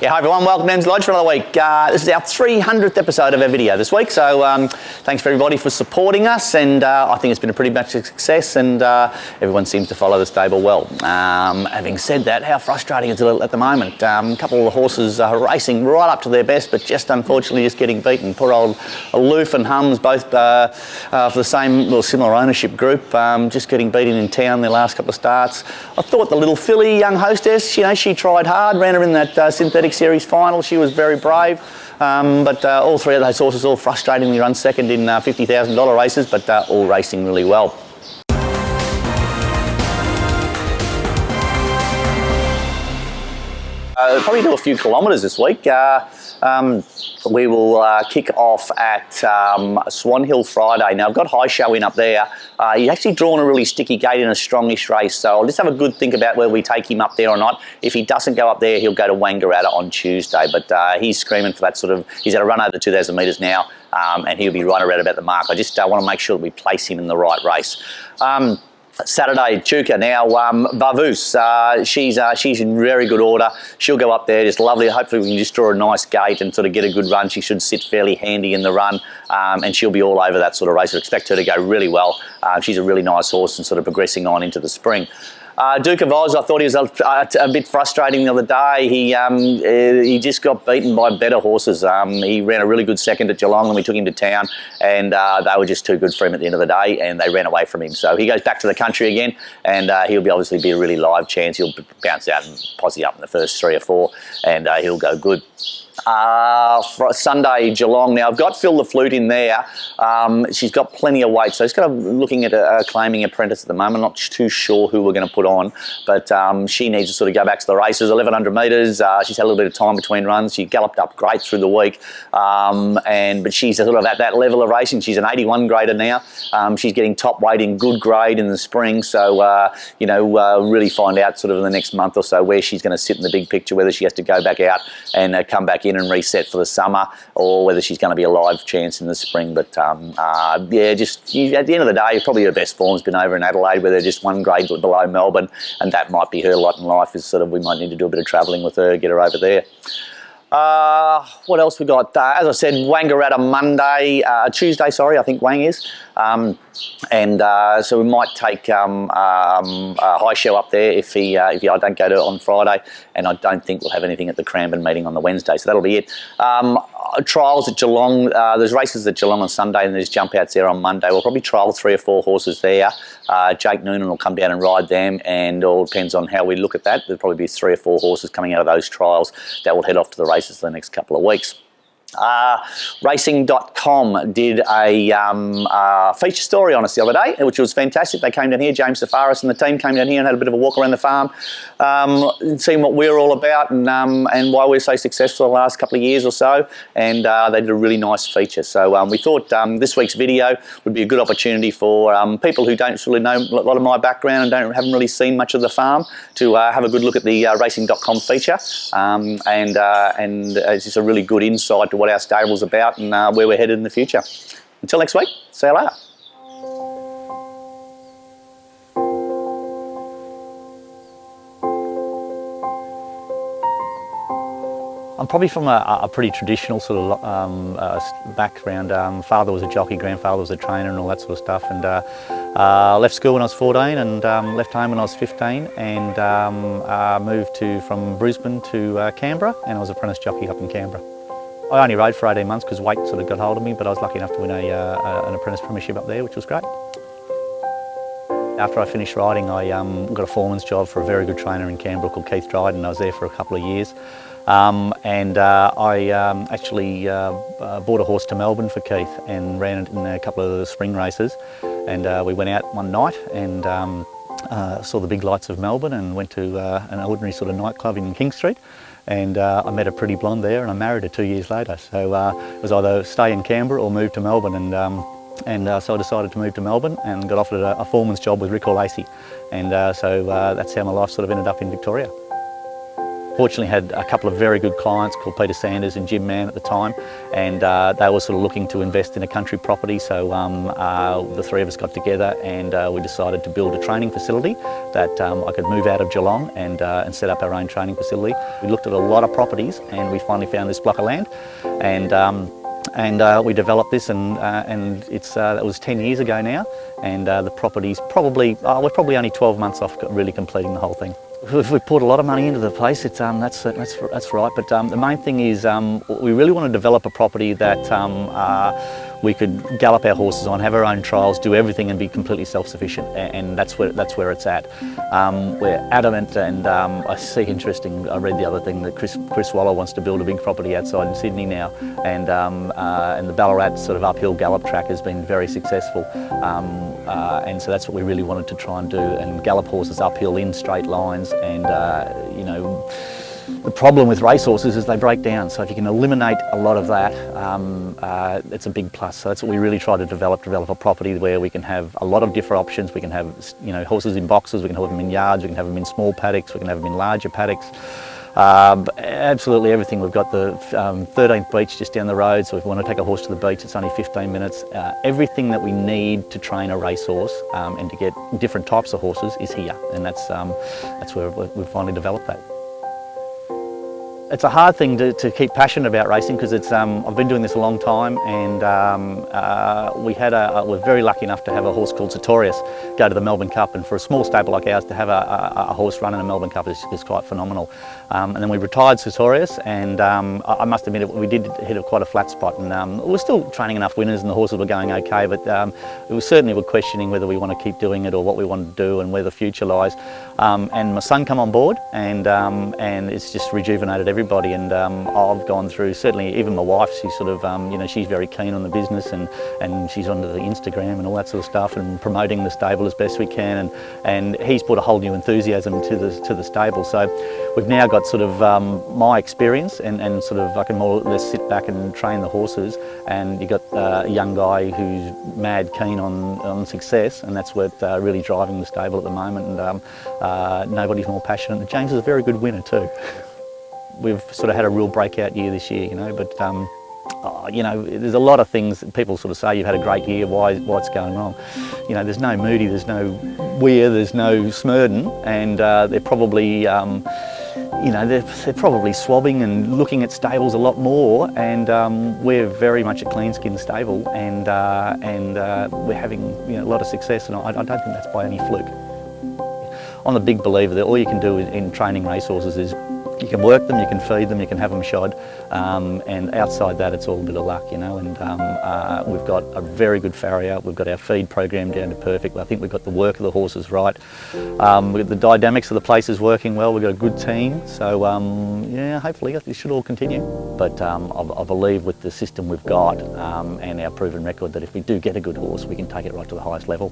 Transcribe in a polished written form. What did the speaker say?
Yeah, hi everyone, welcome to Emsley Lodge for another week. This is our 300th episode of our video this week, so thanks for everybody for supporting us, and I think it's been a pretty much a success, and everyone seems to follow the stable well. Having said that, how frustrating is it at the moment? A couple of the horses are racing right up to their best, but just unfortunately just getting beaten. Poor old Aloof and Hums, both for the same, well, similar ownership group, just getting beaten in town their last couple of starts. I thought the little filly, young hostess, you know, she tried hard, ran her in that synthetic series final. She was very brave, but all three of those horses all frustratingly run second in $50,000 races, but all racing really well. Probably do a few kilometres this week. We will kick off at Swan Hill Friday. Now I've got High Show in up there. He's actually drawn a really sticky gate in a strongish race, so I'll just have a good think about whether we take him up there or not. If he doesn't go up there, he'll go to Wangaratta on Tuesday, but he's screaming for that sort of, he's at a run over 2,000 metres now, and he'll be right around about the mark. I just want to make sure that we place him in the right race. Saturday, Chuka. Now, Bavus, she's in very good order. She'll go up there, just lovely. Hopefully we can just draw a nice gate and sort of get a good run. She should sit fairly handy in the run, and she'll be all over that sort of race. I expect her to go really well. She's a really nice horse and sort of progressing on into the spring. Duke of Oz, I thought he was a bit frustrating the other day. He just got beaten by better horses. He ran a really good second at Geelong and we took him to town, and they were just too good for him at the end of the day, and they ran away from him. So he goes back to the country again, and he'll obviously be a really live chance. He'll bounce out and posse up in the first 3 or 4, and he'll go good. For Sunday, Geelong. Now, I've got Phil the Flute in there. She's got plenty of weight, so he's kind of looking at a claiming apprentice at the moment. I'm not too sure who we're going to put on, but she needs to sort of go back to the races. 1,100 metres. She's had a little bit of time between runs. She galloped up great through the week, but she's sort of at that level of racing. She's an 81 grader now. She's getting top weight in good grade in the spring, so really find out sort of in the next month or so where she's going to sit in the big picture, whether she has to go back out and come back in and reset for the summer, or whether she's going to be a live chance in the spring. But yeah, just at the end of the day, probably her best form's been over in Adelaide, where they're just 1 grade below Melbourne, and that might be her lot in life. Is sort of, we might need to do a bit of travelling with her, get her over there. What else we got? As I said, Wangaratta Tuesday, sorry, I think Wang is. So we might take High Show up there if I don't go to it on Friday, and I don't think we'll have anything at the Cranbourne meeting on the Wednesday, so that'll be it. Trials at Geelong, there's races at Geelong on Sunday and there's jump outs there on Monday. We'll probably trial 3 or 4 horses there. Jake Noonan will come down and ride them, and it all depends on how we look at that. There'll probably be 3 or 4 horses coming out of those trials that will head off to the races for the next couple of weeks. Racing.com did a feature story on us the other day, which was fantastic. They came down here, James Safaris and the team came down here and had a bit of a walk around the farm, seeing what we're all about and why we're so successful the last couple of years or so, and they did a really nice feature. So we thought this week's video would be a good opportunity for people who don't really know a lot of my background and haven't really seen much of the farm to have a good look at the Racing.com feature, and it's just a really good insight to what our stable's about and where we're headed in the future. Until next week, see you later. I'm probably from a pretty traditional sort of background. Father was a jockey, grandfather was a trainer and all that sort of stuff, and left school when I was 14 and left home when I was 15, and moved from Brisbane to Canberra, and I was apprentice jockey up in Canberra. I only rode for 18 months because weight sort of got hold of me, but I was lucky enough to win an apprentice premiership up there, which was great. After I finished riding, I got a foreman's job for a very good trainer in Canberra called Keith Dryden, and I was there for a couple of years. I actually bought a horse to Melbourne for Keith and ran it in a couple of the spring races. And we went out one night and saw the big lights of Melbourne and went to an ordinary sort of nightclub in King Street. And I met a pretty blonde there, and I married her 2 years later. So it was either stay in Canberra or move to Melbourne, and so I decided to move to Melbourne and got offered a foreman's job with Rick Lacey, and so that's how my life sort of ended up in Victoria. Fortunately had a couple of very good clients called Peter Sanders and Jim Mann at the time, and they were sort of looking to invest in a country property, so the three of us got together and we decided to build a training facility that I could move out of Geelong and set up our own training facility. We looked at a lot of properties and we finally found this block of land, and we developed this, and that was 10 years ago now, and the property's probably, we're probably only 12 months off really completing the whole thing. We poured a lot of money into the place, that's right, but the main thing is we really want to develop a property that we could gallop our horses on, have our own trials, do everything and be completely self-sufficient, and that's where it's at. We're adamant, and I see interesting, I read the other thing that Chris Waller wants to build a big property outside in Sydney now, and the Ballarat sort of uphill gallop track has been very successful, and so that's what we really wanted to try and do, and gallop horses uphill in straight lines, and you know, the problem with racehorses is they break down, so if you can eliminate a lot of that, it's a big plus. So that's what we really try to develop a property where we can have a lot of different options. We can have, you know, horses in boxes, we can have them in yards, we can have them in small paddocks, we can have them in larger paddocks. Absolutely everything. We've got the 13th beach just down the road, so if we want to take a horse to the beach, it's only 15 minutes. Everything that we need to train a racehorse and to get different types of horses is here, and that's where we've finally developed that. It's a hard thing to keep passionate about racing, because it's I've been doing this a long time, and we're very lucky enough to have a horse called Sartorius go to the Melbourne Cup, and for a small stable like ours to have a horse run in a Melbourne Cup is quite phenomenal. And then we retired Sartorius, and I must admit we did hit quite a flat spot, and we were still training enough winners and the horses were going okay, but it was certainly we're questioning whether we want to keep doing it or what we want to do and where the future lies. And my son come on board, and it's just rejuvenated everybody, and I've gone through, certainly even my wife, she's sort of, you know, she's very keen on the business, and she's onto the Instagram and all that sort of stuff, and promoting the stable as best we can, and he's brought a whole new enthusiasm to the stable. So we've now got sort of my experience, and sort of I can more or less sit back and train the horses, and you've got a young guy who's mad keen on success, and that's what's really driving the stable at the moment, and nobody's more passionate. And James is a very good winner too. We've sort of had a real breakout year this year, you know, but you know, there's a lot of things people sort of say you've had a great year, what's going wrong? You know, there's no Moody, there's no Weir, there's no Smurden, and they're probably, you know, they're probably swabbing and looking at stables a lot more, and we're very much a clean skin stable, and we're having, you know, a lot of success, and I don't think that's by any fluke. I'm a big believer that all you can do in training racehorses is you can work them, you can feed them, you can have them shod, and outside that it's all a bit of luck, you know, and we've got a very good farrier, we've got our feed program down to perfect, I think we've got the work of the horses right, we've got the dynamics of the place is working well, we've got a good team, so yeah, hopefully this should all continue. But I believe with the system we've got and our proven record that if we do get a good horse, we can take it right to the highest level.